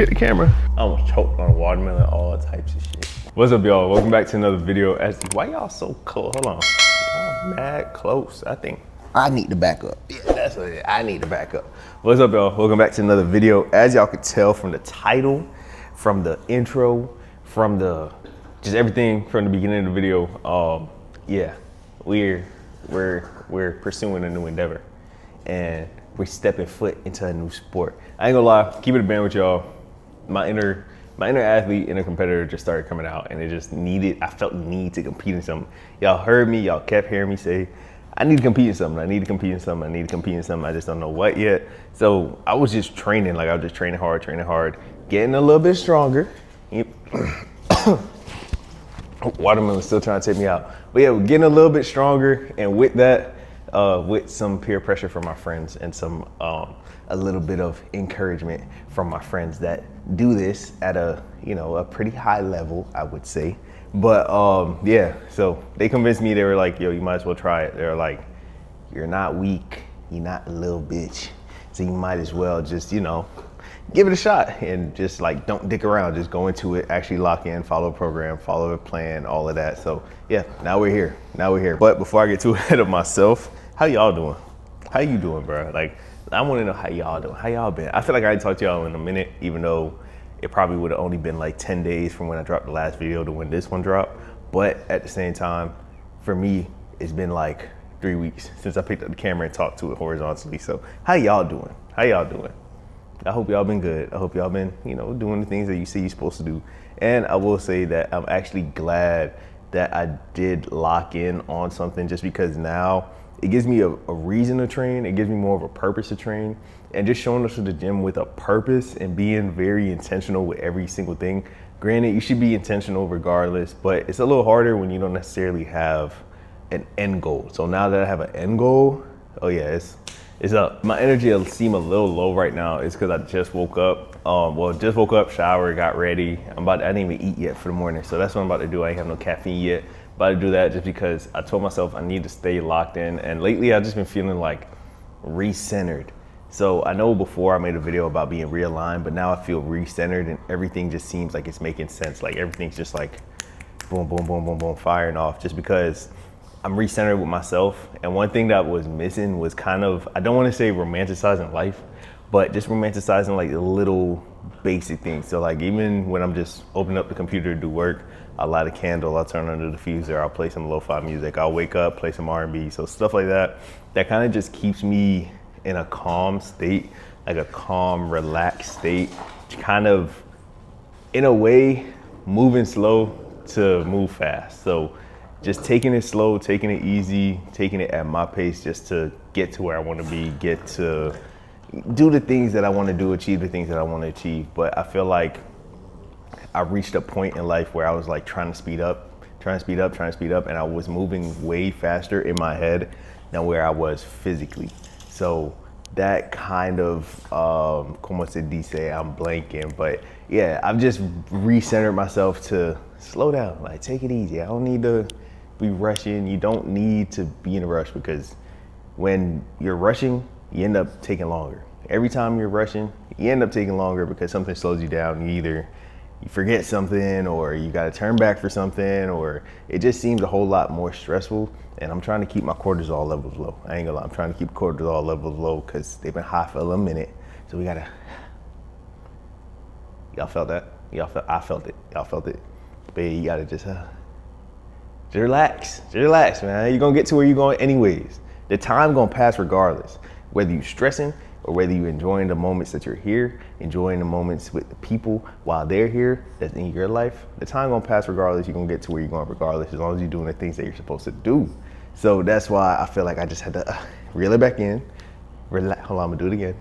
Get the camera. I almost choked on watermelon, all types of shit. What's up, y'all? Welcome back to another video. Why y'all so close? Hold on. Y'all mad close, I think. I need to back up. Yeah, that's what it is. I need to back up. What's up, y'all? Welcome back to another video. As y'all could tell from the title, from the intro, from the just everything from the beginning of the video, yeah, we're pursuing a new endeavor, and we're stepping foot into a new sport. I ain't gonna lie, keep it a band with y'all. My inner athlete, inner competitor just started coming out, and I felt the need to compete in something. Y'all heard me, y'all kept hearing me say, I need to compete in something, I need to compete in something, I need to compete in something, I just don't know what yet. So I was just training, I was just training hard, getting a little bit stronger. Watermelon's still trying to take me out. But yeah, we're getting a little bit stronger, and with that, with some peer pressure from my friends and some a little bit of encouragement from my friends that do this at a pretty high level, I would say. But yeah, so they convinced me. They were like, yo, you might as well try it. They were like, you're not weak, you're not a little bitch, so you might as well just give it a shot and just don't dick around, just go into it, actually lock in, follow a program, follow a plan, all of that. So yeah, now we're here. But before I get too ahead of myself, how y'all doing? How you doing, bro? I want to know how y'all doing. How y'all been? I feel like I ain't talked to y'all in a minute, even though it probably would have only been 10 days from when I dropped the last video to when this one dropped. But at the same time, for me, it's been 3 weeks since I picked up the camera and talked to it horizontally. So how y'all doing? I hope y'all been good. I hope y'all been, doing the things that you say you're supposed to do. And I will say that I'm actually glad that I did lock in on something, just because now it gives me a reason to train. It gives me more of a purpose to train. And just showing up to the gym with a purpose and being very intentional with every single thing. Granted, you should be intentional regardless, but it's a little harder when you don't necessarily have an end goal. So now that I have an end goal, oh yeah, it's up. My energy will seem a little low right now. It's because I just woke up. Just woke up, showered, got ready. I didn't even eat yet for the morning. So that's what I'm about to do. I ain't have no caffeine yet. About to do that just because I told myself I need to stay locked in. And lately I've just been feeling recentered. So I know before I made a video about being realigned, but now I feel recentered and everything just seems like it's making sense. Everything's just boom, boom, boom, boom, boom, firing off, just because I'm recentered with myself. And one thing that was missing was I don't want to say romanticizing life, but just romanticizing the little basic things. So even when I'm just opening up the computer to do work, I'll light a candle, I'll turn under the diffuser, I'll play some lo-fi music, I'll wake up, play some R&B. So stuff like that kind of just keeps me in a calm state, a calm, relaxed state, kind of, in a way, moving slow to move fast. So just taking it slow, taking it easy, taking it at my pace, just to get to where I want to be, get to do the things that I want to do, achieve the things that I want to achieve. But I feel like I reached a point in life where I was trying to speed up, and I was moving way faster in my head than where I was physically. So that kind of, como se dice, I'm blanking, but yeah, I've just recentered myself to slow down, take it easy. I don't need to be rushing. You don't need to be in a rush, because when you're rushing, you end up taking longer. Every time you're rushing, you end up taking longer because something slows you down. You forget something, or you got to turn back for something, or it just seems a whole lot more stressful. And I'm trying to keep my cortisol levels low. I ain't gonna lie, I'm trying to keep cortisol levels low because they've been high for a minute. So we gotta, y'all felt that? I felt it, y'all felt it. But you gotta just relax, man. You're gonna get to where you're going anyways. The time gonna pass regardless, whether you're stressing or whether you're enjoying the moments that you're here, enjoying the moments with the people while they're here that's in your life. The time gonna pass regardless. You're gonna get to where you're going regardless, as long as you're doing the things that you're supposed to do. So that's why I feel like I just had to reel it back in, relax. Hold on, I'm gonna do it again.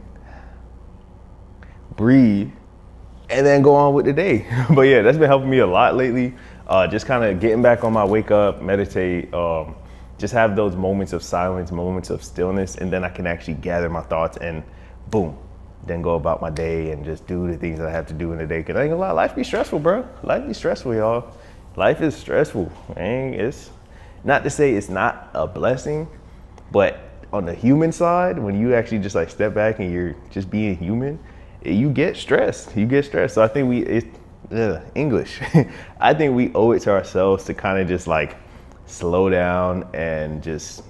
Breathe, and then go on with the day. But yeah, that's been helping me a lot lately. Just kind of getting back on my wake up, meditate, just have those moments of silence, moments of stillness, and then I can actually gather my thoughts and boom, then go about my day and just do the things that I have to do in the day. Cause I ain't gonna lie, life be stressful, bro. Life be stressful, y'all. Life is stressful, man. It's not to say it's not a blessing, but on the human side, when you actually just step back and you're just being human, you get stressed. So I think English. I think we owe it to ourselves to kind of just like slow down and just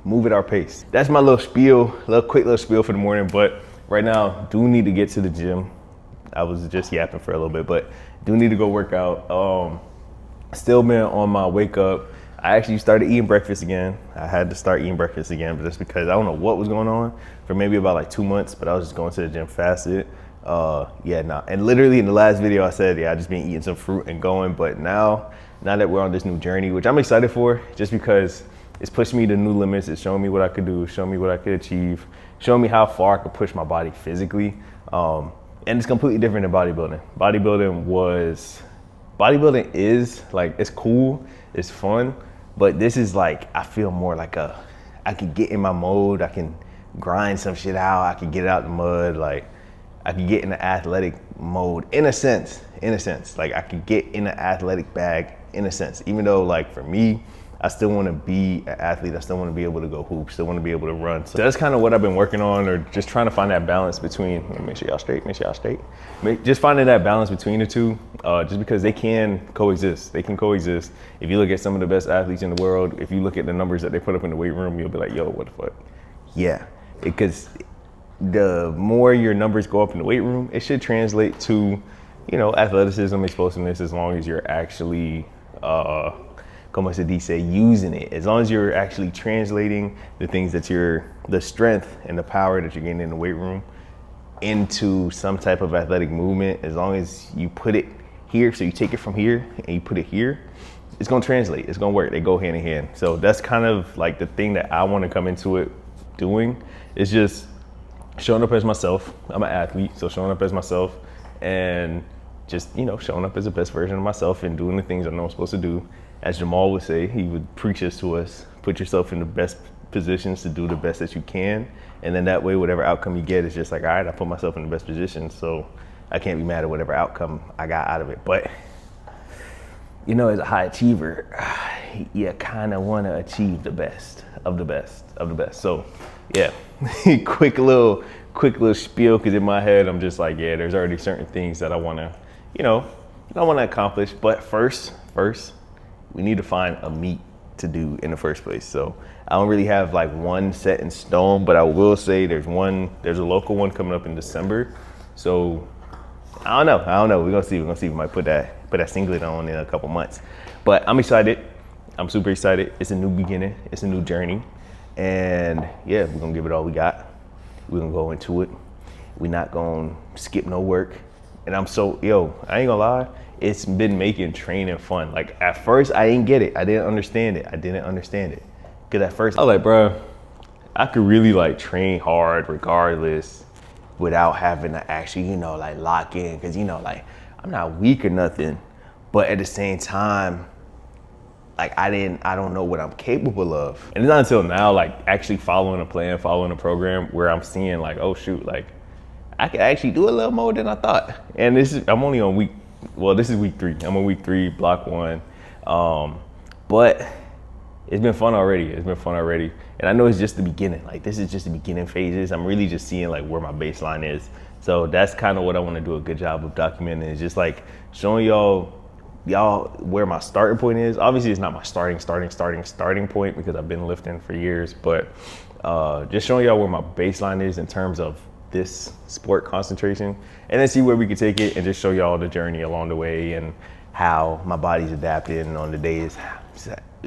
move at our pace. That's my quick little spiel for the morning. But right now, do need to get to the gym. I was just yapping for a little bit, but do need to go work out. Still been on my wake up. I actually started eating breakfast again. I had to start eating breakfast again, but just because I don't know what was going on for maybe about like 2 months, but I was just going to the gym fasted. And literally in the last video I said, I just been eating some fruit and going, but now that we're on this new journey, which I'm excited for, just because it's pushed me to new limits. It's showing me what I could do, showing me what I could achieve, showing me how far I could push my body physically. And it's completely different than bodybuilding. Bodybuilding is like, it's cool, it's fun, but this is like, I feel more like I can get in my mode, I can grind some shit out, I can get it out the mud, like I can get in the athletic mode in a sense, like I can get in the athletic bag in a sense, even though like for me, I still want to be an athlete. I still want to be able to go hoop, still want to be able to run. So that's kind of what I've been working on, or just trying to find that balance between, make sure y'all straight. Just finding that balance between the two, just because they can coexist. If you look at some of the best athletes in the world, if you look at the numbers that they put up in the weight room, you'll be like, yo, what the fuck? Yeah, because the more your numbers go up in the weight room, it should translate to, athleticism, explosiveness, as long as you're actually, como se dice, using it. As long as you're actually translating the things that the strength and the power that you're getting in the weight room into some type of athletic movement, as long as you put it here, so you take it from here and you put it here, it's gonna translate, it's gonna work, they go hand in hand. So that's kind of like the thing that I wanna come into it doing, is just showing up as myself. I'm an athlete, so showing up as myself and just, showing up as the best version of myself and doing the things I know I'm supposed to do. As Jamal would say, he would preach this to us, put yourself in the best positions to do the best that you can. And then that way, whatever outcome you get is just like, all right, I put myself in the best position, so I can't be mad at whatever outcome I got out of it. But, as a high achiever, you kind of want to achieve the best of the best of the best. So, yeah, quick little spiel, because in my head, I'm just like, there's already certain things that I want to, accomplish. But first, we need to find a meet to do in the first place. So I don't really have like one set in stone, but I will say there's a local one coming up in December. So I don't know. We're gonna see. We might put that singlet on in a couple months. But I'm excited. I'm super excited. It's a new beginning. It's a new journey. And we're gonna give it all we got. We're gonna go into it. We're not gonna skip no work. And I ain't gonna lie, it's been making training fun. Like at first I didn't get it. I didn't understand it. Cause at first I was like, bro, I could really like train hard regardless without having to actually, like lock in. Cause like I'm not weak or nothing, but at the same time, like I don't know what I'm capable of. And it's not until now, like actually following a plan, following a program, where I'm seeing like, oh shoot, like I could actually do a little more than I thought. And I'm only on this is week 3. I'm on week 3, block 1. But it's been fun already. And I know it's just the beginning. Like this is just the beginning phases. I'm really just seeing like where my baseline is. So that's kind of what I want to do a good job of documenting, is just like showing y'all where my starting point is. Obviously it's not my starting point, because I've been lifting for years, but just showing y'all where my baseline is in terms of this sport concentration, and then see where we could take it, and just show y'all the journey along the way and how my body's adapting on the days,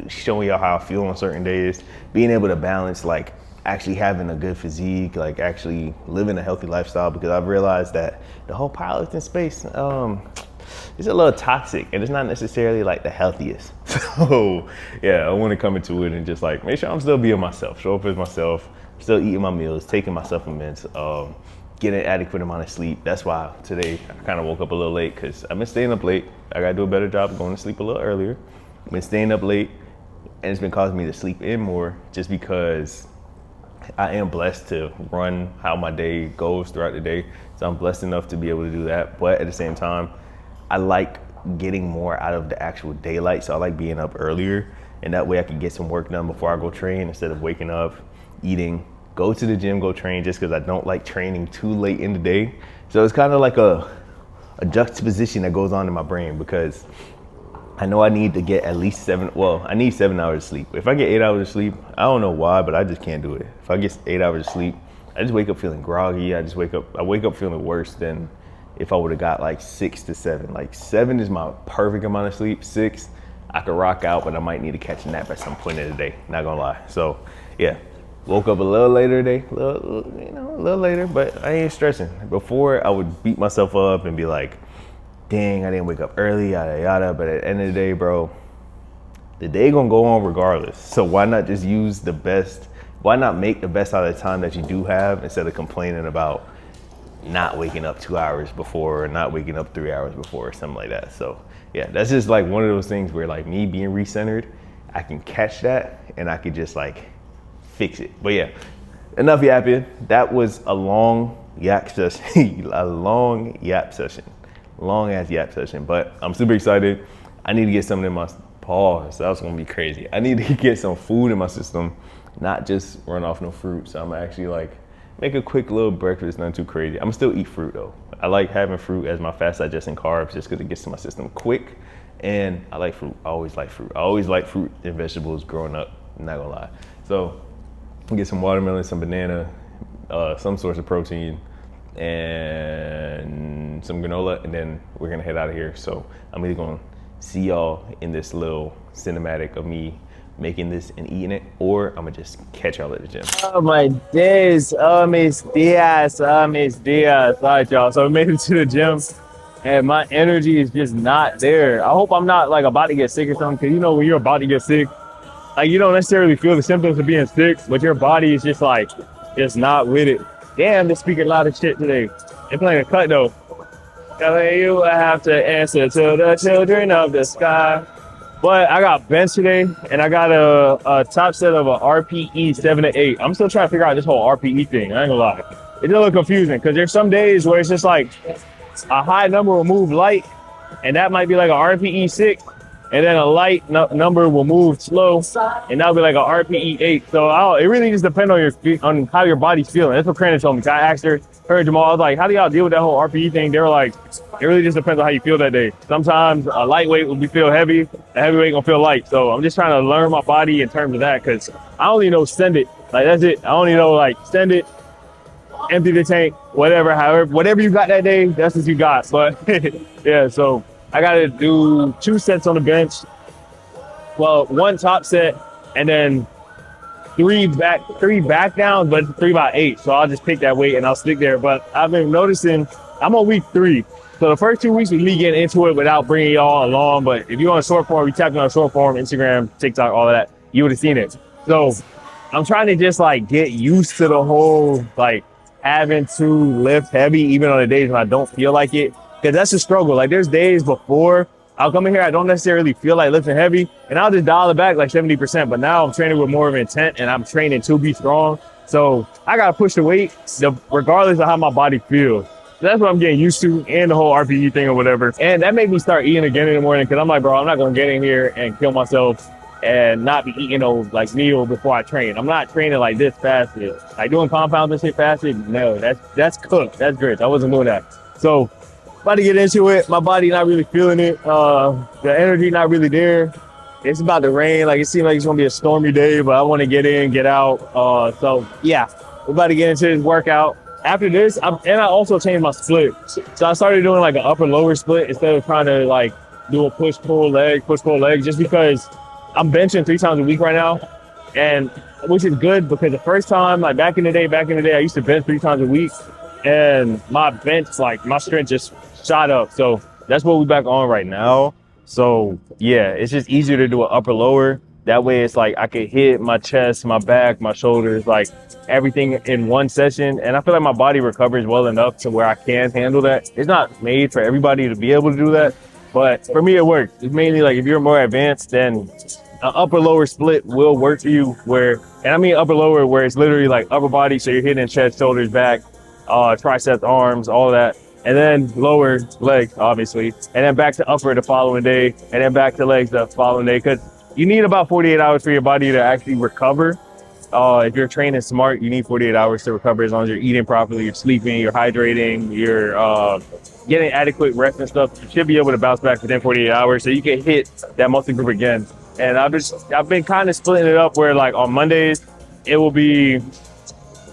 showing y'all how I feel on certain days, being able to balance like actually having a good physique, like actually living a healthy lifestyle, because I've realized that the whole powerlifting space it's a little toxic, and it's not necessarily like the healthiest. So I want to come into it and just like make sure I'm still being myself, show up as myself, still eating my meals, taking my supplements, getting an adequate amount of sleep. That's why today I kind of woke up a little late, because I've been staying up late. I gotta do a better job of going to sleep a little earlier. I've been staying up late, and it's been causing me to sleep in more, just because I am blessed to run how my day goes throughout the day. So I'm blessed enough to be able to do that. But at the same time, I like getting more out of the actual daylight. So I like being up earlier, and that way I can get some work done before I go train, instead of waking up, eating, go to the gym, go train, just because I don't like training too late in the day. So it's kind of like a juxtaposition that goes on in my brain, because I know I need to get at least I need 7 hours of sleep. If I get 8 hours of sleep, I don't know why, but I just can't do it. If I get 8 hours of sleep, I just wake up feeling groggy. I wake up feeling worse than if I would have got like 6 to 7. Like 7 is my perfect amount of sleep. 6, I could rock out, but I might need to catch a nap at some point in the day. Not gonna lie. So yeah, woke up a little later today, a little later, but I ain't stressing. Before, I would beat myself up and be like, dang, I didn't wake up early, yada yada. But at the end of the day, bro, the day gonna go on regardless. So why not just use the best? Why not make the best out of the time that you do have, instead of complaining about not waking up 2 hours before, or not waking up 3 hours before, or something like that. So yeah, that's just like one of those things where, like, me being recentered, I can catch that and I could just like fix it. But yeah, enough yapping. That was a long yap session, long ass yap session. But I'm super excited. I need to get something in my pause. That's gonna be crazy. I need to get some food in my system, not just run off no fruit. So I'm actually like make a quick little breakfast, nothing too crazy. I'm still eat fruit though. I like having fruit as my fast digesting carbs just because it gets to my system quick. And I like fruit. I always like fruit. I always like fruit and vegetables growing up. I'm not gonna lie. So get some watermelon, some banana, some source of protein, and some granola, and then we're gonna head out of here. So I'm either gonna see y'all in this little cinematic of me making this and eating it, or I'm gonna just catch y'all at the gym. Oh my days, mis dias. All right, y'all, so we made it to the gym and my energy is just not there. I hope I'm not like about to get sick or something, because you know when you're about to get sick, like you don't necessarily feel the symptoms of being sick, but your body is just like, just not with it. Damn, they're speaking a lot of shit today. They're playing a cut though. Telling you I have to answer to the children of the sky. But I got bench today, and I got a top set of a RPE 7 to 8. I'm still trying to figure out this whole RPE thing. I ain't gonna lie. It's a little confusing, because there's some days where it's just like a high number will move light, and that might be like a RPE 6, and then a light number will move slow, and that'll be like a RPE 8. So it really just depends on how your body's feeling. That's what Crandon told me. I asked her Jamal, I was like, how do y'all deal with that whole RPE thing? They were like, it really just depends on how you feel that day. Sometimes a lightweight will feel heavy, a heavyweight gonna feel light. So I'm just trying to learn my body in terms of that, because I only know send it. Like that's it. I only know like send it, empty the tank, whatever you got that day, that's what you got. But yeah, so I gotta do 2 sets on the bench. Well, 1 top set, and then 3 back downs, but 3 by 8. So I'll just pick that weight and I'll stick there. But I've been noticing I'm on week 3. So the first 2 weeks was me getting into it without bringing y'all along. But if you're on short form, you tap me on short form, Instagram, TikTok, all of that, you would have seen it. So I'm trying to just like get used to the whole like having to lift heavy, even on the days when I don't feel like it. Because that's a struggle. Like there's days before I'll come in here, I don't necessarily feel like lifting heavy, and I'll just dial it back like 70%. But now I'm training with more of intent, and I'm training to be strong. So I got to push the weight regardless of how my body feels. So that's what I'm getting used to, and the whole RPE thing or whatever. And that made me start eating again in the morning, because I'm like, bro, I'm not going to get in here and kill myself and not be eating those like meal before I train. I'm not training like this fasted. Like doing compounds and shit fasted, no, that's cooked. That's grits. I wasn't doing that. So about to get into it. My body not really feeling it. The energy not really there. It's about to rain. Like it seems like it's gonna be a stormy day, but I want to get in, get out. So yeah, we're about to get into this workout. After this, I also changed my split. So I started doing like an upper lower split instead of trying to like do a push pull leg, just because I'm benching 3 times a week right now, and which is good because the first time, like back in the day, I used to bench 3 times a week, and my bench, like my strength just shot up. So that's what we're back on right now. So yeah, it's just easier to do an upper lower. That way it's like I could hit my chest, my back, my shoulders, like everything in one session. And I feel like my body recovers well enough to where I can handle that. It's not made for everybody to be able to do that, but for me it works. It's mainly like if you're more advanced, then an upper lower split will work for you, and I mean upper lower where it's literally like upper body, so you're hitting chest, shoulders, back, triceps, arms, all of that. And then lower legs, obviously, and then back to upper the following day, and then back to legs the following day, because you need about 48 hours for your body to actually recover If you're training smart, you need 48 hours to recover as long as you're eating properly, you're sleeping, you're hydrating, you're getting adequate rest and stuff. You should be able to bounce back within 48 hours so you can hit that muscle group again. And I've been kind of splitting it up where like on Mondays, it will be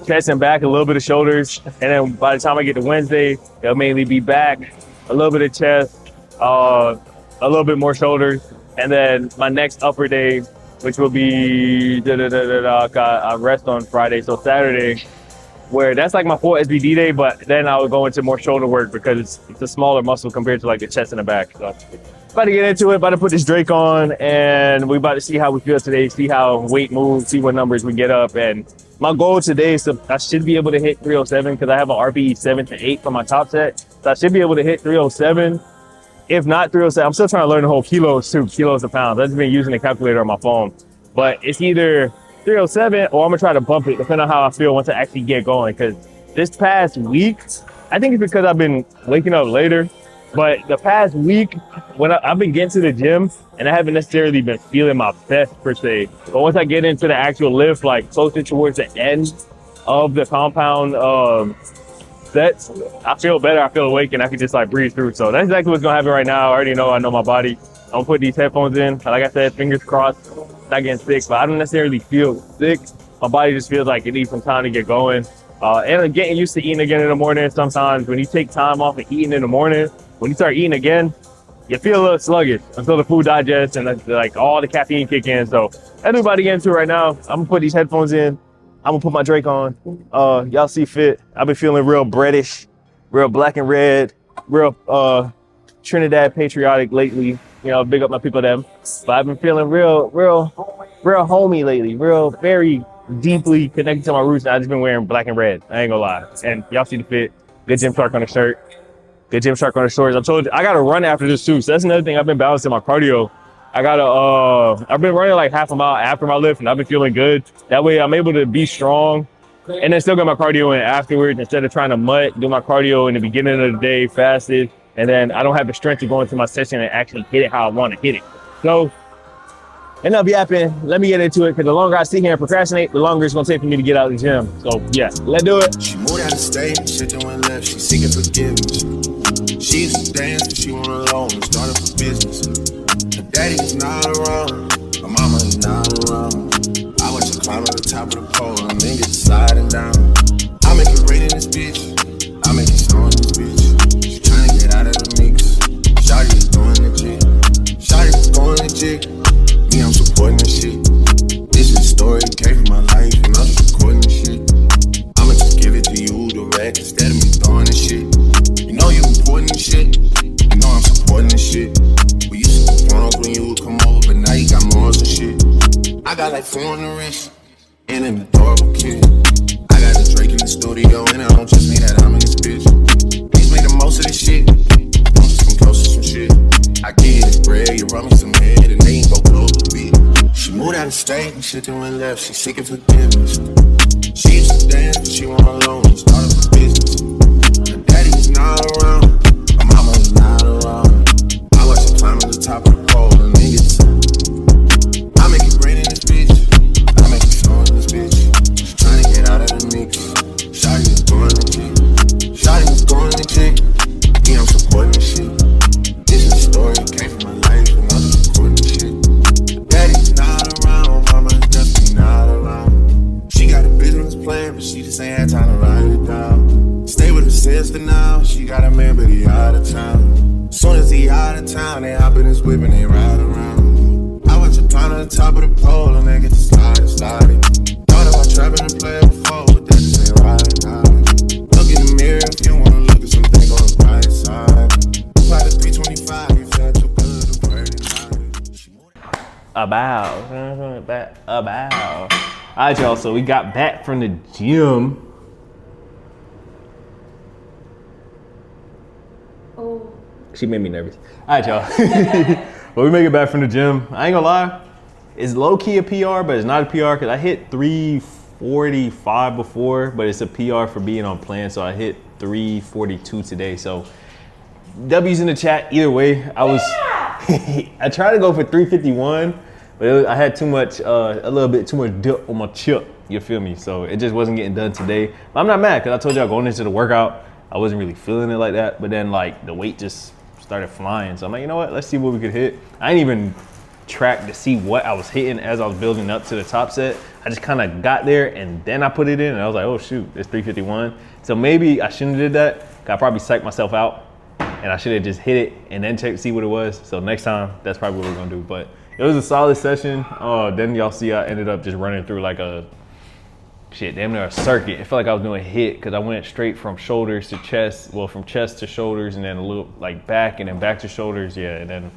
chest and back, a little bit of shoulders. And then by the time I get to Wednesday, it'll mainly be back, a little bit of chest, a little bit more shoulders. And then my next upper day, which will be, I rest on Friday. So Saturday, where that's like my full SBD day, but then I would go into more shoulder work because it's a smaller muscle compared to like the chest and the back. So about to get into it, about to put this Drake on, and we're about to see how we feel today, see how weight moves, see what numbers we get up. And my goal today is I should be able to hit 307 because I have an RPE 7 to 8 for my top set. So I should be able to hit 307. If not 307, I'm still trying to learn the whole kilos too, kilos to pounds. I've just been using the calculator on my phone. But it's either 307 or I'm gonna try to bump it depending on how I feel once I actually get going. Because this past week, I think it's because I've been waking up later, but the past week when I've been getting to the gym and I haven't necessarily been feeling my best per se. But once I get into the actual lift, like closer towards the end of the compound sets, I feel better, I feel awake, and I can just like breathe through. So that's exactly what's gonna happen right now. I know my body. I'm gonna put these headphones in. Like I said, fingers crossed, not getting sick, but I don't necessarily feel sick. My body just feels like it needs some time to get going. And getting used to eating again in the morning. Sometimes when you take time off of eating in the morning, when you start eating again, you feel a little sluggish until the food digests and like all the caffeine kick in. So everybody get into it right now. I'm gonna put these headphones in. I'm gonna put my Drake on. Y'all see fit. I've been feeling real British, real black and red, real Trinidad patriotic lately. You know, big up my people them. But I've been feeling real homey lately. Very deeply connected to my roots. And I've just been wearing black and red. I ain't gonna lie. And y'all see the fit. Good Gymshark on the shirt. Good Gymshark on the shorts. I told you I gotta run after this too. So that's another thing. I've been balancing my cardio. I've been running like half a mile after my lift, and I've been feeling good. That way I'm able to be strong and then still get my cardio in afterwards instead of trying to do my cardio in the beginning of the day, fasted, and then I don't have the strength to go into my session and actually hit it how I want to hit it. So enough yapping. Let me get into it, because the longer I sit here and procrastinate, the longer it's gonna take for me to get out of the gym. So yeah, let's do it. She moved out of state, shit that went left, she seeking forgiveness. She used to dance, but she went alone and started a business. Her daddy is not around, her mama is not around. I watch her climb to the top of the pole and then get sliding down. I make it rain in this bitch, I make it snow in this bitch. She tryna get out of the mix, Shawty is going legit. Shawty is going legit, me I'm supporting this shit. This is a story, came from my life and I'm just recording this shit. I'ma just give it to you direct instead of me throwing this shit. You know you important this shit, you know I'm supporting this shit. We used to be pornos when you would come over, but now you got morals and shit. I got like 4 on the wrist and an adorable kid. I got the Drake in the studio and I don't just mean that I'm in this bitch. Please make the most of this shit, don't just come close to some shit. I give you this bread, you run me some head and they ain't go close a bit. She moved out of state and shit that went left, she seeking forgiveness. She used to dance but she went alone and started a business. Her daddy is not around, her mama is not around. I watch her climb to the top of the pole and then get I make it rain in this bitch, I make it snow in this bitch. She tryna get out of the mix, Shawty is going legit. Shawty is going legit, me I'm supporting this shit. This is a story, came from my life and I'm just recording this shit. Daddy's not around, mama is definitely not around. She got a business plan, but she just ain't had time to write it down. Stay with her sister now, she got a man but he out of town. Soon as he out of town, they hop in his whip and they ride around. I watch her climb to the top of the pole and they get to sliding. Thought about trapping and playing before, but that just ain't right now. Look in the mirror if you wanna look at something on the bright side. Apply the 325, you feel too good to worry about it. About. All right, y'all. So we got back from the gym. Oh. She made me nervous. All right, y'all. But we make it back from the gym. I ain't gonna lie, it's low key a PR, but it's not a PR because I hit 345 before, but it's a PR for being on plan. So I hit 342 today. So W's in the chat. Either way, I tried to go for 351, but I had a little bit too much dip on my chip. You feel me? So it just wasn't getting done today. But I'm not mad because I told y'all going into the workout, I wasn't really feeling it like that. But then like the weight just started flying. So I'm like, you know what? Let's see what we could hit. I didn't even track to see what I was hitting as I was building up to the top set. I just kind of got there and then I put it in and I was like, oh shoot, it's 351. So maybe I shouldn't have did that. I probably psyched myself out and I should have just hit it and then check to see what it was. So next time, that's probably what we're gonna do. But it was a solid session. Then y'all see I ended up just running through like a damn near a circuit. It felt like I was doing a hit because I went straight from shoulders to chest. Well, from chest to shoulders and then a little like back and then back to shoulders. Yeah, and then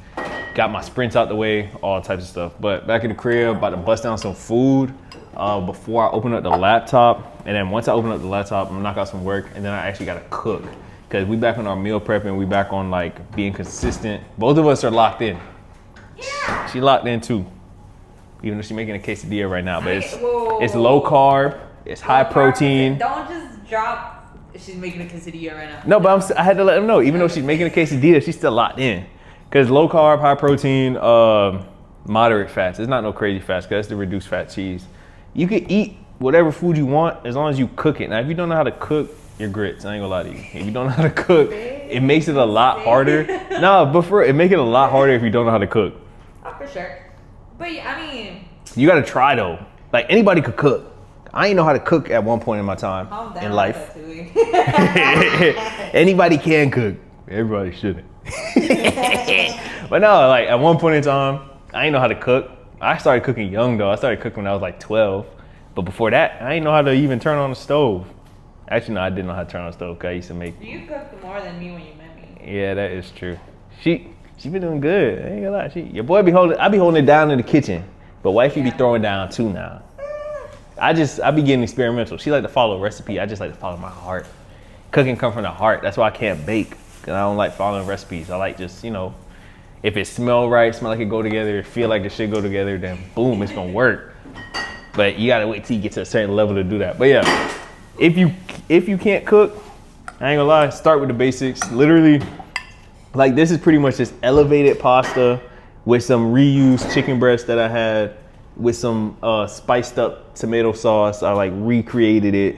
got my sprints out the way, all types of stuff. But back in the crib, about to bust down some food before I open up the laptop. And then once I open up the laptop, I'm gonna knock out some work and then I actually gotta cook. Because we back on our meal prep and we back on like being consistent. Both of us are locked in. Yeah. She locked in too. Even though she's making a quesadilla right now, but it's low carb, it's high protein. Don't just drop. She's making a quesadilla right now. No, but I had to let them know. Even though she's making a quesadilla, she's still locked in. Cause low carb, high protein, moderate fats. It's not no crazy fats. Cause that's the reduced fat cheese. You can eat whatever food you want as long as you cook it. Now, if you don't know how to cook your grits, I ain't gonna lie to you. If you don't know how to cook, it makes it a lot harder. No, but it make it a lot harder if you don't know how to cook. Oh, for sure. But I mean, you gotta try though. Like anybody could cook. I ain't know how to cook at one point in my time in life. Anybody can cook. Everybody shouldn't. But no, like at one point in time, I ain't know how to cook. I started cooking young though. I started cooking when I was like 12. But before that, I didn't know how to even turn on the stove. Actually, no, I didn't know how to turn on the stove because I used to make. You cooked more than me when you met me. Yeah, that is true. She been doing good. I ain't gonna lie. Your boy I be holding it down in the kitchen, but wifey be throwing down too now. I be getting experimental. She like to follow a recipe. I just like to follow my heart. Cooking come from the heart. That's why I can't bake because I don't like following recipes. I like just if it smell right, smell like it go together, feel like it should go together, then boom, it's gonna work. But you gotta wait till you get to a certain level to do that. But yeah, if you can't cook, I ain't gonna lie, start with the basics. Literally, like this is pretty much just elevated pasta with some reused chicken breast that I had with some spiced up tomato sauce. I like recreated it,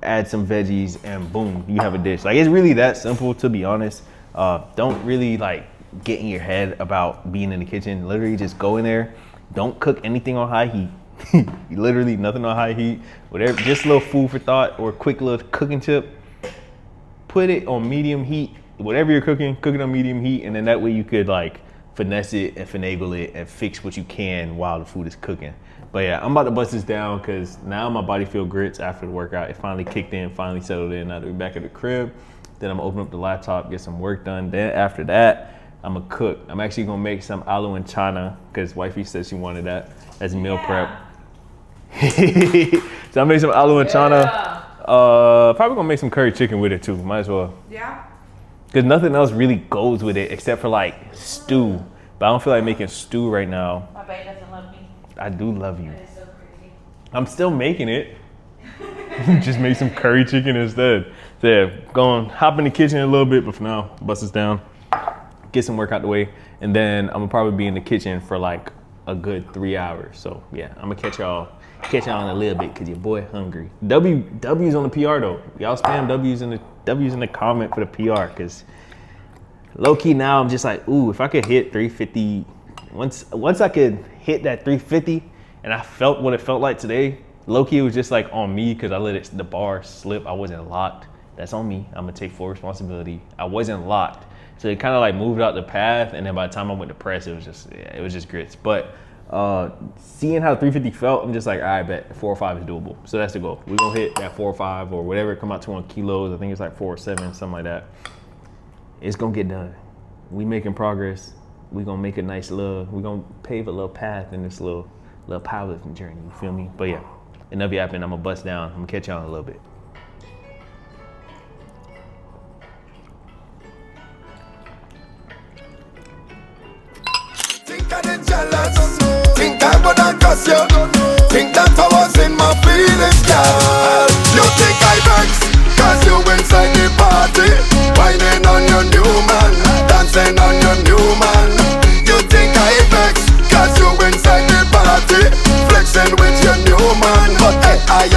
add some veggies, and boom, you have a dish. Like it's really that simple, to be honest. Don't really like get in your head about being in the kitchen. Literally just go in there. Don't cook anything on high heat. Literally nothing on high heat. Whatever, just a little food for thought or a quick little cooking tip. Put it on medium heat. Whatever you're cooking, cook it on medium heat, and then that way you could like finesse it and finagle it and fix what you can while the food is cooking. But yeah, I'm about to bust this down because now my body feel grits after the workout. It finally kicked in, finally settled in. Now that we're back at the crib, then I'm gonna open up the laptop, get some work done. Then after that, I'm gonna cook. I'm actually gonna make some aloe and chana because wifey said she wanted that as meal prep. So I made some aloe and chana. Probably gonna make some curry chicken with it too. Might as well. Yeah. Because nothing else really goes with it except for like stew. But I don't feel like making stew right now. My baby doesn't love me. I do love you. That is so crazy. I'm still making it. Just make some curry chicken instead. So yeah, gonna hop in the kitchen a little bit, but for now, bust this down, get some work out the way, and then I'm gonna probably be in the kitchen for like a good 3 hours. So yeah, I'm gonna catch y'all in a little bit because your boy hungry. W's on the PR though. Y'all spam W's in the comment for the PR because low key now I'm just like, ooh, if I could hit 350, once I could hit that 350 and I felt what it felt like today, low key it was just like on me because I let the bar slip. I wasn't locked. That's on me. I'm gonna take full responsibility. I wasn't locked. So it kind of like moved out the path, and then by the time I went to press, it was just grits. But seeing how 350 felt, I'm just like, all right, bet 405 is doable. So that's the goal. We're gonna hit that 405 or whatever, come out to 1 kilos. I think it's like 407, something like that. It's gonna get done. We making progress. We gonna make a nice we're gonna pave a little path in this little powerlifting journey, you feel me? But yeah, enough yapping, I'm gonna bust down. I'm gonna catch y'all in a little bit. Think I did jealous. Think I would have cuss you. Think that I was in my feelings, girl. You think I vex, cause you inside the party, whining on your new man, dancing on your new man. You think I vex, cause you inside the party, flexing with your new man. But hey, I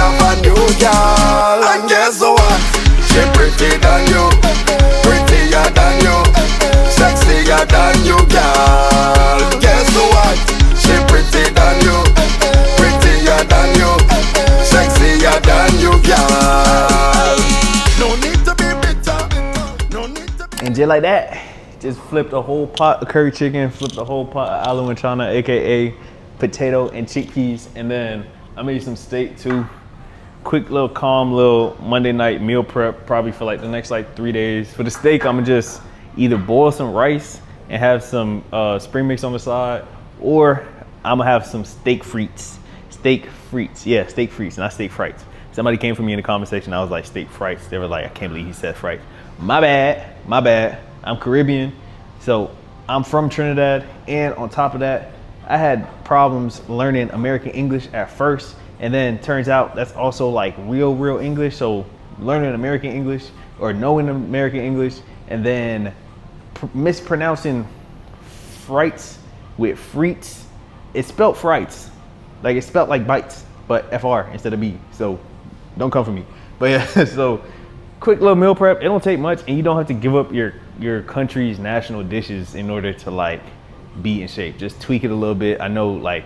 like that. Just flipped a whole pot of curry chicken, flipped a whole pot of aloo and chana, aka potato and chickpeas, and then I made some steak too. Quick little calm little Monday night meal prep, probably for like the next like 3 days. For the steak, I'm gonna just either boil some rice and have some spring mix on the side, or I'm gonna have some steak frites. Steak frites, yeah, steak frites, not steak frites. Somebody came for me in the comment section, I was like, steak frites. They were like, I can't believe he said frites. My bad. I'm Caribbean, so I'm from Trinidad, and on top of that, I had problems learning American English at first, and then turns out that's also like real English. So learning American English or knowing American English, and then mispronouncing frites with frites. It's spelled frites, like it's spelled like bites, but FR instead of B. So don't come for me. But yeah, so quick little meal prep. It don't take much, and you don't have to give up your country's national dishes in order to like be in shape. Just tweak it a little bit. I know like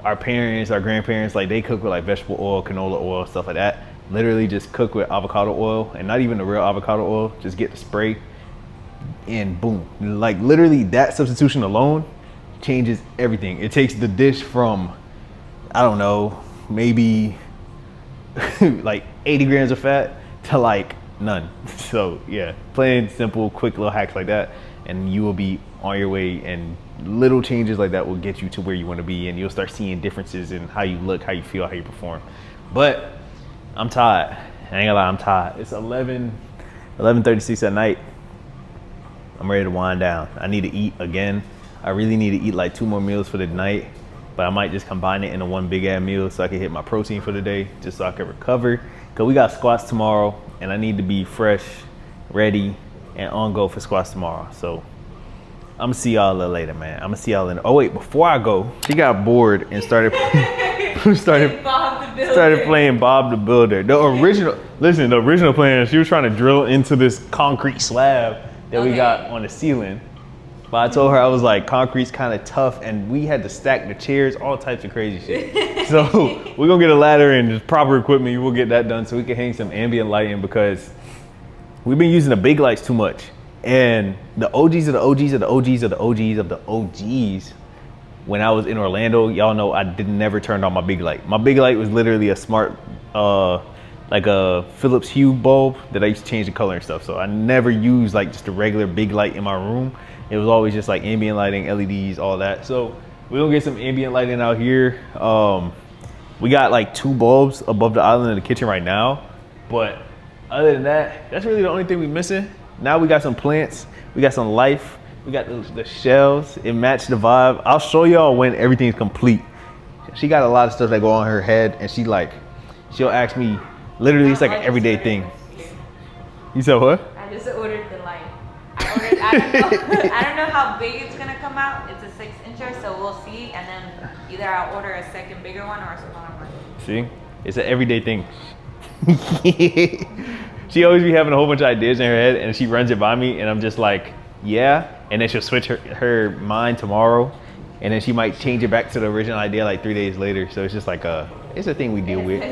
our parents, our grandparents, like they cook with like vegetable oil, canola oil, stuff like that. Literally just cook with avocado oil, and not even the real avocado oil. Just get the spray and boom. Like literally that substitution alone changes everything. It takes the dish from, I don't know, maybe like 80 grams of fat to like none. So yeah, plain simple, quick little hacks like that, and you will be on your way, and little changes like that will get you to where you want to be, and you'll start seeing differences in how you look, how you feel, how you perform. But I'm tired. I ain't gonna lie, I'm tired. It's 11:36 at night. I'm ready to wind down. I need to eat again. I really need to eat like 2 more meals for the night, but I might just combine it into one big ass meal so I can hit my protein for the day, just so I can recover. Cause we got squats tomorrow, and I need to be fresh, ready, and on go for squats tomorrow. So I'm gonna see y'all a little later, man. I'm gonna see y'all in. Oh wait, before I go, she got bored and started playing Bob the Builder. The original plan, she was trying to drill into this concrete slab that we got on the ceiling. But I told her, I was like, concrete's kind of tough, and we had to stack the chairs, all types of crazy shit. So we're gonna get a ladder and just proper equipment. We'll get that done so we can hang some ambient lighting, because we've been using the big lights too much. And the OGs of the OGs of the OGs of the OGs of the OGs, when I was in Orlando, y'all know I never turned on my big light. My big light was literally a smart, like a Philips Hue bulb that I used to change the color and stuff. So I never used like just a regular big light in my room. It was always just like ambient lighting, LEDs, all that. So we're gonna get some ambient lighting out here. We got like 2 bulbs above the island in the kitchen right now. But other than that, that's really the only thing we're missing. Now we got some plants, we got some life, we got the shells. It matched the vibe. I'll show y'all when everything's complete. She got a lot of stuff that go on her head, and she'll ask me, literally it's like an everyday thing. You said what? I just ordered the light. I don't know how big it's gonna come out. It's a 6-incher, so we'll see. And then either I'll order a second bigger one or a smaller one. See, it's an everyday thing. She always be having a whole bunch of ideas in her head, and she runs it by me, and I'm just like, yeah. And then she'll switch her mind tomorrow, and then she might change it back to the original idea like 3 days later. So it's just like it's a thing we deal with.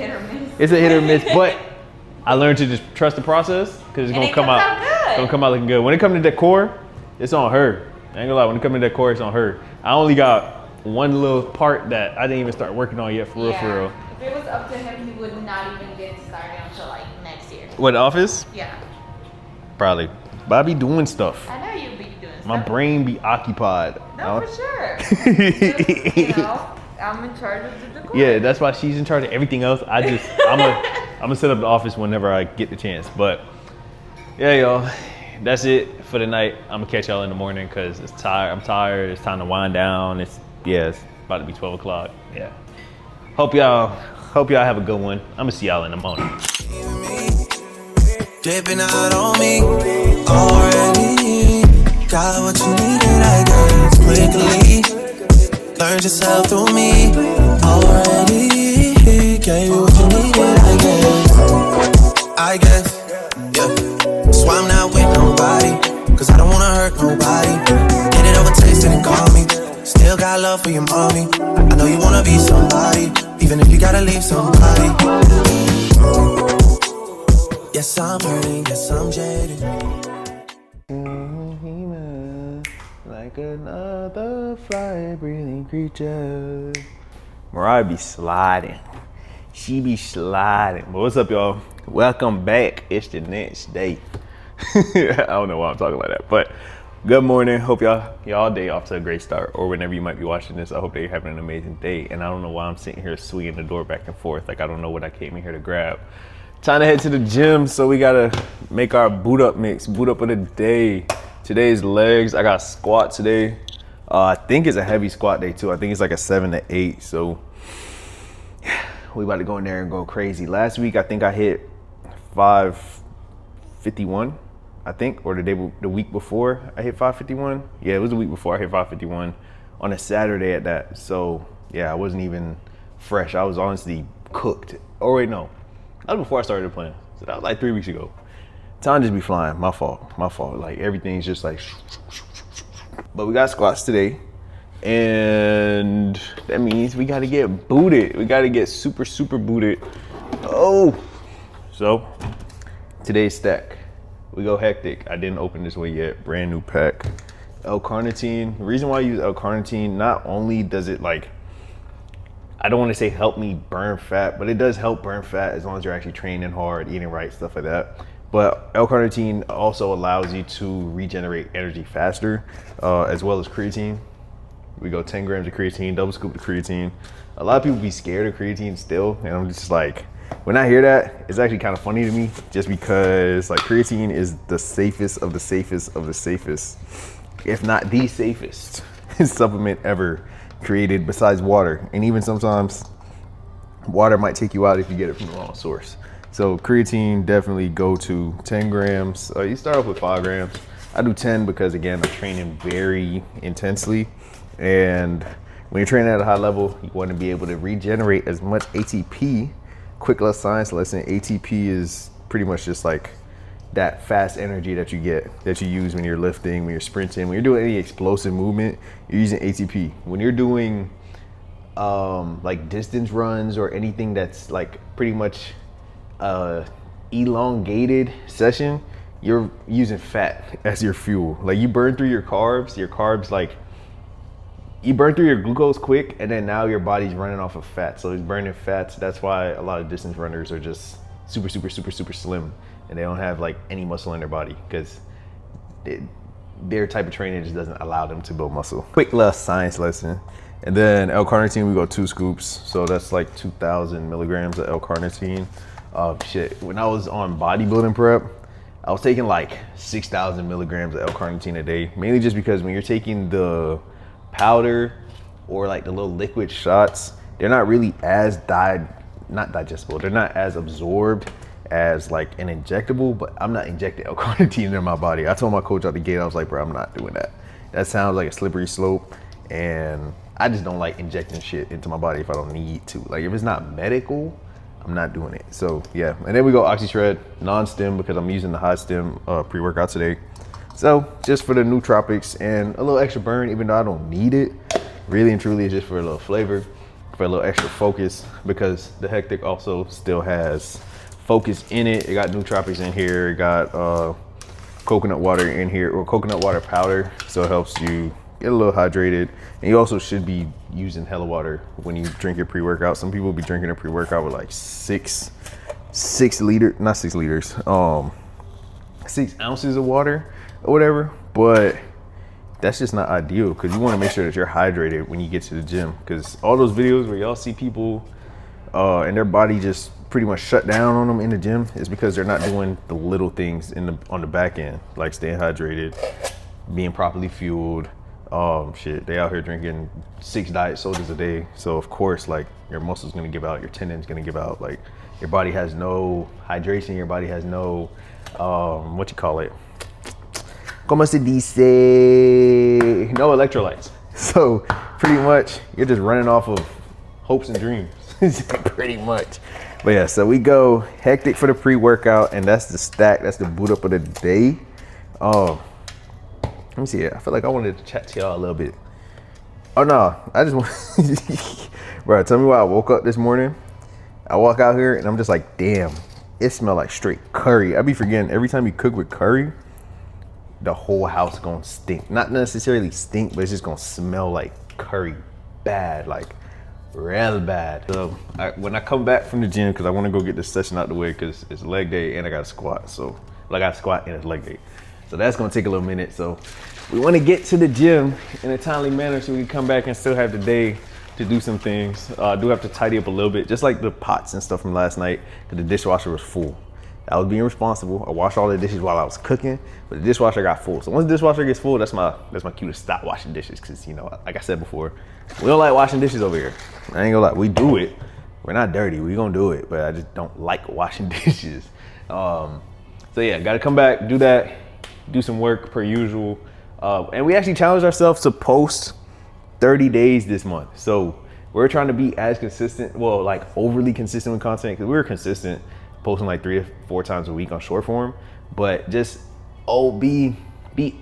It's a hit or miss, but I learned to just trust the process, because it's gonna come out good. It's gonna come out looking good. When it comes to decor, it's on her. I ain't gonna lie, when it comes to decor, it's on her. I only got one little part that I didn't even start working on yet, for real. If it was up to him, he would not even get started until like next year. What, the office? Yeah. Probably. But I be doing stuff. I know you'd be doing stuff. My brain be occupied. No, for sure. Just, you know, I'm in charge of the decor. Yeah, that's why she's in charge of everything else. I'm gonna set up the office whenever I get the chance. But yeah, y'all, that's it for the night. I'm gonna catch y'all in the morning, because I'm tired. It's time to wind down. It's about to be 12 o'clock. Yeah. Hope y'all have a good one. I'm gonna see y'all in the morning. Dripping out on me already. Got what you needed, I guess. Quickly learned yourself through me already. Gave you what you needed, I guess. Yeah. So I'm not with nobody, 'cause I don't wanna hurt nobody. Get it over, taste it and call me. Still got love for your mommy. I know you wanna be somebody, even if you gotta leave somebody. Yes, I'm hurting, yes, I'm jaded. like another fly breathing creature. Mariah be sliding. She be sliding. But what's up, y'all? Welcome back. It's the next day. I don't know why I'm talking like that, but good morning. Hope y'all day off to a great start, or whenever you might be watching this, I hope that you're having an amazing day. And I don't know why I'm sitting here swinging the door back and forth. Like, I don't know what I came in here to grab. Time to head to the gym, so we gotta make our boot up mix, boot up of the day. Today's legs. I got squat today. I think it's a heavy squat day too. I think it's like a 7 to 8. So we about to go in there and go crazy. Last week I think I hit 551. I think, or the week before I hit 551. Yeah, it was the week before I hit 551 on a Saturday at that. So yeah, I wasn't even fresh. I was honestly cooked. Oh wait, no, that was before I started playing. So that was like 3 weeks ago. Time just be flying. My fault. Like everything's just like. But we got squats today, and that means we gotta get booted. We gotta get super booted. Oh, so today's stack. We go hectic. I didn't open this way yet. Brand new pack. L-carnitine. The reason why I use L-carnitine, not only does it like, I don't want to say help me burn fat, but it does help burn fat as long as you're actually training hard, eating right, stuff like that. But L-carnitine also allows you to regenerate energy faster, as well as creatine. We go 10 grams of creatine, double scoop of creatine. A lot of people be scared of creatine still, and I'm just like, when I hear that, it's actually kind of funny to me, just because like creatine is the safest of the safest of the safest, if not the safest supplement ever created besides water. And even sometimes water might take you out if you get it from the wrong source. So creatine, definitely go to 10 grams. You start off with 5 grams. I do 10 because again, I'm training very intensely. And when you're training at a high level, you want to be able to regenerate as much ATP. Quick little science lesson, ATP is pretty much just like that fast energy that you get, that you use when you're lifting, when you're sprinting, when you're doing any explosive movement, you're using ATP. When you're doing like distance runs or anything that's like pretty much elongated session, you're using fat as your fuel. Like you burn through your carbs like you burn through your glucose quick, and then now your body's running off of fat. So it's burning fats. That's why a lot of distance runners are just super slim, and they don't have like any muscle in their body because their type of training just doesn't allow them to build muscle. Quick little science lesson. And then L-carnitine, we go 2 scoops. So that's like 2,000 milligrams of L-carnitine. When I was on bodybuilding prep, I was taking like 6,000 milligrams of L-carnitine a day, mainly just because when you're taking the powder or like the little liquid shots, they're not really as not digestible. They're not as absorbed as like an injectable, but I'm not injecting L-carnitine in my body. I told my coach out the gate, I was like, bro, I'm not doing that. That sounds like a slippery slope, and I just don't like injecting shit into my body if I don't need to. Like if it's not medical, I'm not doing it. So yeah, and then we go OxyShred, non-stim, because I'm using the high stim pre-workout today. So just for the nootropics and a little extra burn, even though I don't need it. Really and truly, it's just for a little flavor, for a little extra focus, because the Hectic also still has focus in it. It got nootropics in here. It got coconut water in here, or coconut water powder, so it helps you get a little hydrated. And you also should be using hella water when you drink your pre-workout. Some people be drinking a pre-workout with like 6 ounces of water or whatever, but that's just not ideal, because you want to make sure that you're hydrated when you get to the gym. Because all those videos where y'all see people and their body just pretty much shut down on them in the gym is because they're not doing the little things on the back end, like staying hydrated, being properly fueled. They out here drinking 6 diet sodas a day. So of course, like your muscles gonna give out, your tendons gonna give out, like your body has no hydration, your body has no, ¿Cómo se dice? No electrolytes. So pretty much you're just running off of hopes and dreams, pretty much. But yeah, so we go Hectic for the pre-workout, and that's the stack, that's the boot up of the day. Let me see. I feel like I wanted to chat to y'all a little bit. Oh no, I just want, bro, tell me why I woke up this morning. I walk out here and I'm just like, damn, it smelled like straight curry. I be forgetting every time you cook with curry, the whole house gonna stink. Not necessarily stink, but it's just gonna smell like curry bad, like real bad. So when I come back from the gym, because I want to go get this session out the way, because it's leg day and I got to squat. So I got to squat and it's leg day. So that's gonna take a little minute. So we want to get to the gym in a timely manner so we can come back and still have the day to do some things. I do have to tidy up a little bit, just like the pots and stuff from last night, because the dishwasher was full. I was being responsible. I washed all the dishes while I was cooking, but the dishwasher got full. So once the dishwasher gets full, that's my cue to stop washing dishes, because, you know, like I said before, we don't like washing dishes over here. I ain't gonna lie, we do it. We're not dirty, we gonna do it, but I just don't like washing dishes. So yeah, gotta come back, do that, do some work per usual. And we actually challenged ourselves to post 30 days this month. So we're trying to be as consistent, well, like overly consistent with content, because we were consistent posting like 3 or 4 times a week on short form, but just be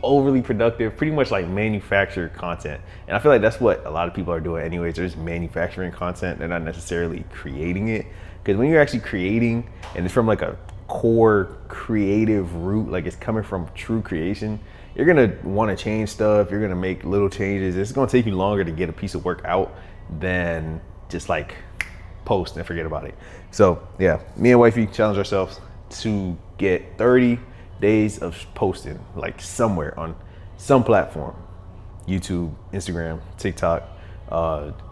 overly productive, pretty much like manufacture content. And I feel like that's what a lot of people are doing anyways. They're just manufacturing content. They're not necessarily creating it, because when you're actually creating and it's from like a core creative root, like it's coming from true creation, you're gonna want to change stuff. You're gonna make little changes. It's gonna take you longer to get a piece of work out than just like post and forget about it. So yeah, me and wifey challenge ourselves to get 30 days of posting, like somewhere on some platform, YouTube, Instagram, TikTok,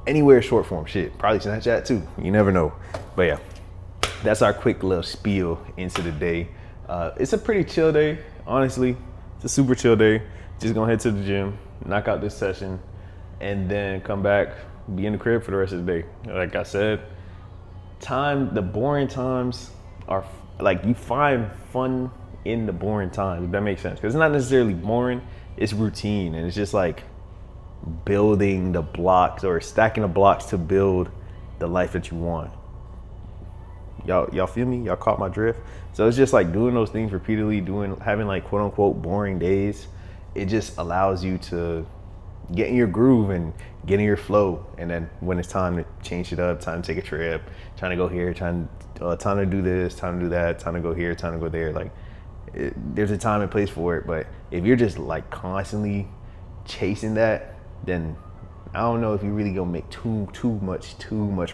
anywhere short form, shit, probably Snapchat too, you never know. But yeah, that's our quick little spiel into the day. It's a pretty chill day, honestly. It's a super chill day. Just gonna head to the gym, knock out this session, and then come back, be in the crib for the rest of the day. Like I said, the boring times are like, you find fun in the boring times, if that makes sense. Because it's not necessarily boring, it's routine, and it's just like building the blocks or stacking the blocks to build the life that you want. Y'all feel me? Y'all caught my drift? So it's just like doing those things repeatedly, having like quote unquote boring days. It just allows you to get in your groove and get in your flow. And then when it's time to change it up, time to take a trip, trying to go here, time to do this, time to do that, time to go here, time to go there. Like there's a time and place for it. But if you're just like constantly chasing that, then I don't know if you really gonna make too much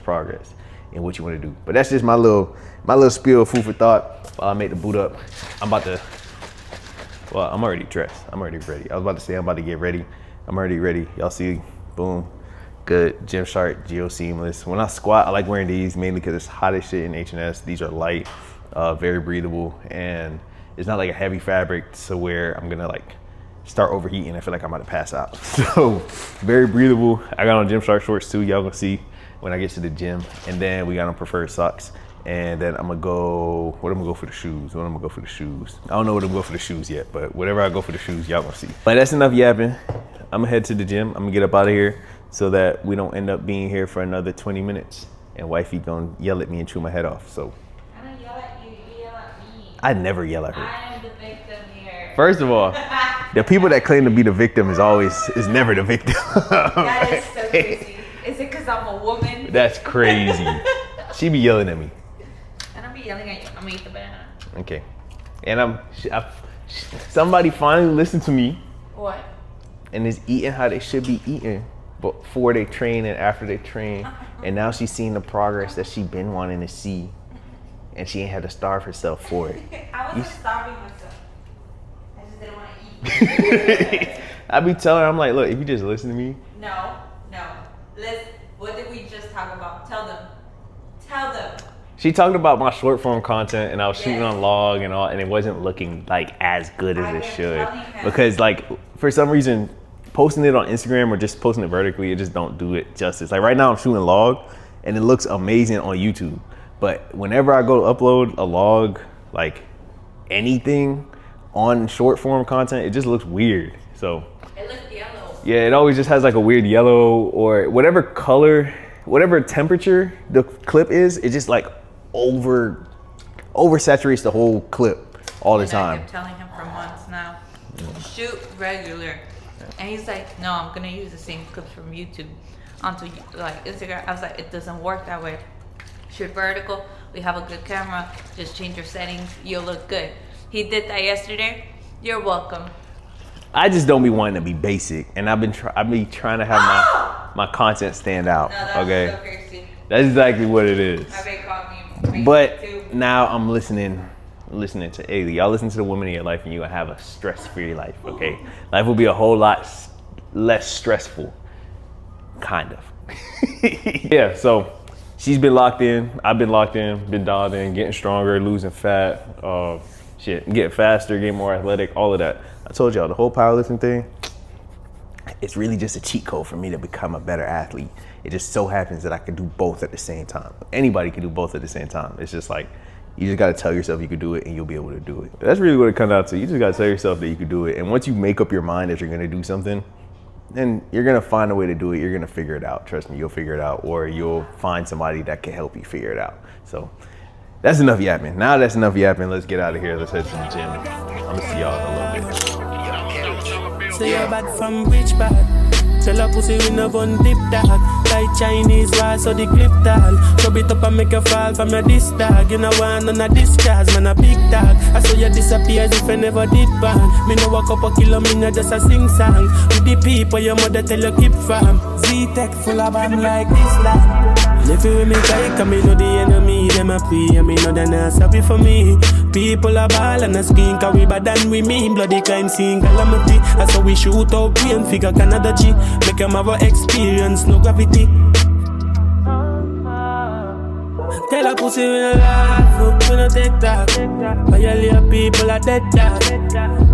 progress in what you want to do. But that's just my little spiel of food for thought. While I make the boot up, I'm already dressed. I'm already ready. I was about to say I'm about to get ready. I'm already ready. Y'all see, boom, good, Gymshark, Geo Seamless. When I squat, I like wearing these mainly because it's hot as shit in H&S. These are light, very breathable, and it's not like a heavy fabric to where I'm gonna like start overheating. I feel like I'm about to pass out. So very breathable. I got on Gymshark shorts too. Y'all gonna see when I get to the gym. And then we got on preferred socks. And then I'm gonna go for the shoes? I don't know what I'm gonna go for the shoes yet, but whatever I go for the shoes, y'all gonna see. But that's enough yapping. I'm gonna head to the gym. I'm gonna get up out of here so that we don't end up being here for another 20 minutes. And wifey gonna yell at me and chew my head off, so. I don't yell at you, you yell at me. I never yell at her. I am the victim here. First of all, the people that claim to be the victim is never the victim. That is so crazy. Is it because I'm a woman? That's crazy. She be yelling at me. I don't be yelling at you. I'm gonna eat the banana. Okay. And somebody finally listened to me. What? And is eating how they should be eating before they train and after they train. And now she's seeing the progress that she been wanting to see. And she ain't had to starve herself for it. I wasn't starving myself. I just didn't want to eat. I be telling her, I'm like, look, if you just listen to me. No. Listen, what did we just talk about? Tell them. She talked about my short form content, and I was shooting on log and all, and it wasn't looking like as good as it should. Because like for some reason, posting it on Instagram or just posting it vertically, it just don't do it justice. Like right now I'm shooting log and it looks amazing on YouTube. But whenever I go to upload a log, like anything on short form content, it just looks weird. So it looks yellow. Yeah, it always just has like a weird yellow or whatever color, whatever temperature the clip is, it just like oversaturates the whole clip all the time. I kept telling him for months now, shoot regular. And he's like, no, I'm gonna use the same clips from YouTube onto like Instagram. I was like, it doesn't work that way. Shoot vertical, we have a good camera, just change your settings, you'll look good. He did that yesterday. You're welcome. I just don't be wanting to be basic, and I be trying to have my content stand out. No, that's Okay, so crazy. that's exactly what it is. I bet caught me. But Too. now I'm listening to hey, y'all listen to the women in your life, and you will have a stress-free life. Okay, life will be a whole lot less stressful, kind of. Yeah. So she's been locked in. I've been locked in. Been dialed in. Getting stronger. Losing fat. Getting faster. Getting more athletic. All of that. I told y'all the whole powerlifting thing. It's really just a cheat code for me to become a better athlete. It just so happens that I can do both at the same time. Anybody can do both at the same time. It's just like, you just gotta tell yourself you can do it and you'll be able to do it. That's really what it comes out to. You just gotta tell yourself that you can do it. And once you make up your mind that you're gonna do something, then you're gonna find a way to do it. You're gonna figure it out. Trust me, you'll figure it out, or you'll find somebody that can help you figure it out. So that's enough yapping. Now that's enough yapping. Let's get out of here. Let's head to the gym. I'm gonna see y'all in a little bit. Say you're bad from which bad? Tell a pussy we no gun dip dog. Like Chinese wall so the clip tall. Chub it up and make you fall from your disc dog. You know want none of this cause, man a big dog. I saw you disappear as if I never did ban. Me no walk up a kilo, me no just a sing song. With the people your mother tell you keep farm. Z-Tech full of bam like this land. And if you with me tight, cause me know the enemy. Them a pray and me know they not sorry for me. People are ball and a skin, cause we bad than we mean. Bloody crime scene calamity. That's how we shoot out green figure Canada G. Make them have a experience, no gravity. Tell a pussy we no laugh, we no take talk. Violate people are dead dog.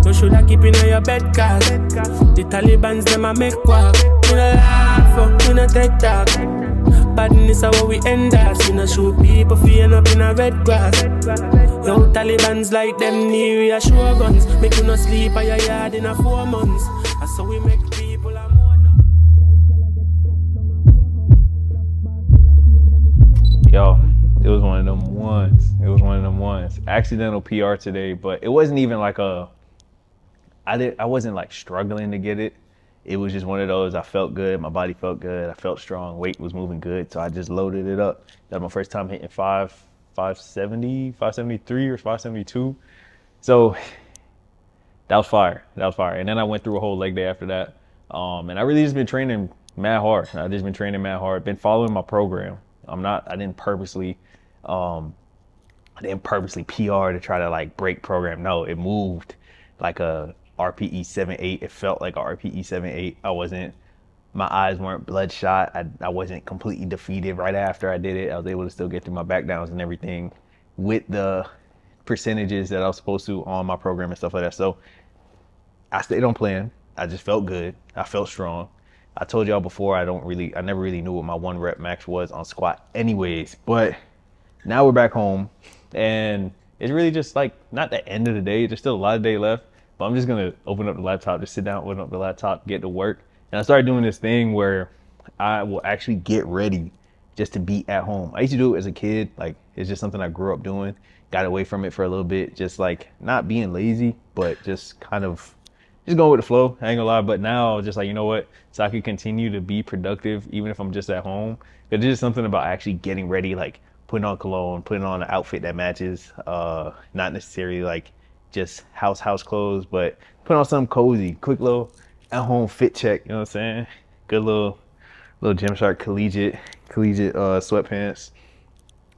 You shoulda keep in your bed cause the Taliban's them a make walk. We no laugh, we no take talk. Badness is how we end us. We no shoot people for end up in a red grass. Young Taliban's like them near show guns. Make you no sleep at your yard in a 4 months. That's how we make people a more. Yo, it was one of them ones. Accidental PR today, but it wasn't even like I wasn't like struggling to get it. It was just one of those, I felt good, my body felt good, I felt strong, weight was moving good, so I just loaded it up. That was my first time hitting 570, 573 or 572. So that was fire. And then I went through a whole leg day after that. And I really just been training mad hard. Been following my program. I didn't purposely PR to try to like break program. No, it moved like a RPE 7.8. It felt like a RPE 7.8. My eyes weren't bloodshot. I wasn't completely defeated right after I did it. I was able to still get through my back downs and everything with the percentages that I was supposed to on my program and stuff like that. So I stayed on plan. I just felt good. I felt strong. I told y'all before, I never really knew what my 1 rep max was on squat anyways, but now we're back home and it's really just like, not the end of the day. There's still a lot of day left, but I'm just going to open up the laptop, just sit down, open up the laptop, get to work. And I started doing this thing where I will actually get ready just to be at home. I used to do it as a kid. Like, it's just something I grew up doing, got away from it for a little bit, just like not being lazy, but just kind of just going with the flow. I ain't gonna lie, but now just like, you know what? So I can continue to be productive even if I'm just at home. But there's just something about actually getting ready, like putting on cologne, putting on an outfit that matches, not necessarily like just house clothes, but putting on something cozy, quick little at-home fit check, you know what I'm saying? Good little Gymshark collegiate sweatpants.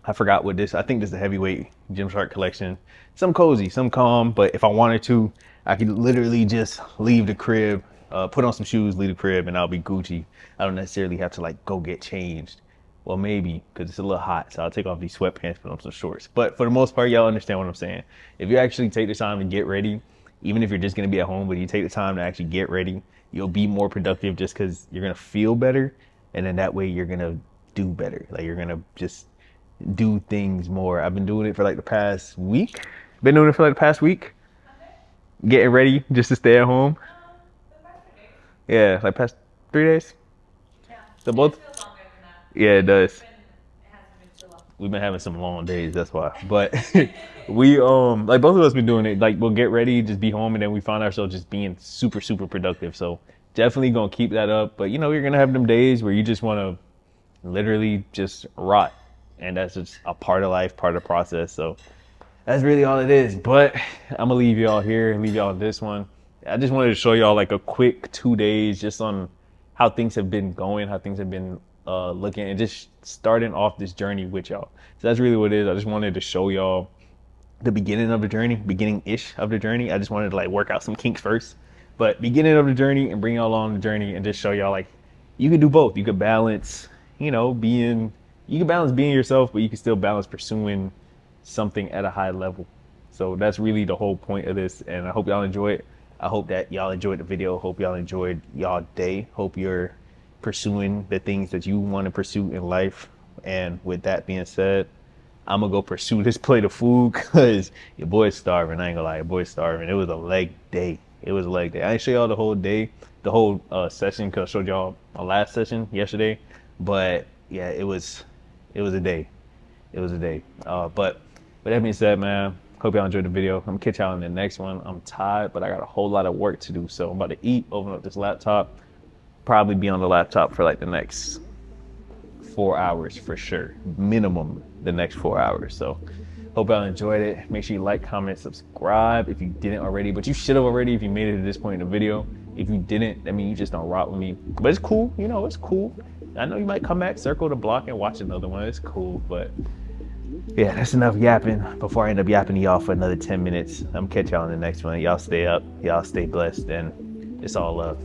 I forgot what I think this is a heavyweight Gymshark collection. Some cozy, some calm, but if I wanted to, I could literally just leave the crib, put on some shoes, leave the crib, and I'll be Gucci. I don't necessarily have to like go get changed. Well, maybe, because it's a little hot, so I'll take off these sweatpants, put on some shorts. But for the most part, y'all understand what I'm saying. If you actually take the time and get ready, even if you're just gonna be at home, but you take the time to actually get ready, you'll be more productive just because you're gonna feel better, and then that way you're gonna do better. Like, you're gonna just do things more. I've been doing it for like the past week. Getting ready just to stay at home. Yeah, like past 3 days. Yeah. So both. It feels longer than that. Yeah, it does. It hasn't been too long. We've been having some long days, that's why. But we like both of us been doing it. Like, we'll get ready, just be home, and then we find ourselves just being super, super productive. So definitely gonna keep that up. But you know, you're gonna have them days where you just wanna literally just rot. And that's just a part of life, part of the process. So that's really all it is. But I'm gonna leave y'all here, leave y'all on this one. I just wanted to show y'all like a quick 2 days just on how things have been going, how things have been looking, and just starting off this journey with y'all. So that's really what it is. I just wanted to show y'all the beginning of the journey, beginning-ish of the journey. I just wanted to like work out some kinks first, but beginning of the journey and bring y'all along the journey and just show y'all like you can do both. You could balance, you can balance being yourself, but you can still balance pursuing something at a high level. So that's really the whole point of this, and I hope y'all enjoy it. I hope that y'all enjoyed the video. Hope y'all enjoyed y'all day. Hope you're pursuing the things that you want to pursue in life. And with that being said, I'm gonna go pursue this plate of food because your boy's starving. I ain't gonna lie, your boy's starving. It was a leg day. I didn't show y'all the whole day, the whole session, because I showed y'all my last session yesterday. But yeah, it was a day. But with that being said, man, hope y'all enjoyed the video. I'm gonna catch y'all in the next one. I'm tired, but I got a whole lot of work to do. So I'm about to eat, open up this laptop, probably be on the laptop for like the next 4 hours for sure, minimum the next 4 hours. So hope y'all enjoyed it. Make sure you like, comment, subscribe if you didn't already, but you should have already if you made it to this point in the video. If you didn't, I mean, you just don't rock with me, but it's cool. It's cool. I know you might come back, circle the block and watch another one. It's cool, but yeah, that's enough yapping before I end up yapping to y'all for another 10 minutes. I'm gonna catch y'all in the next one. Y'all stay up, y'all stay blessed, and it's all love.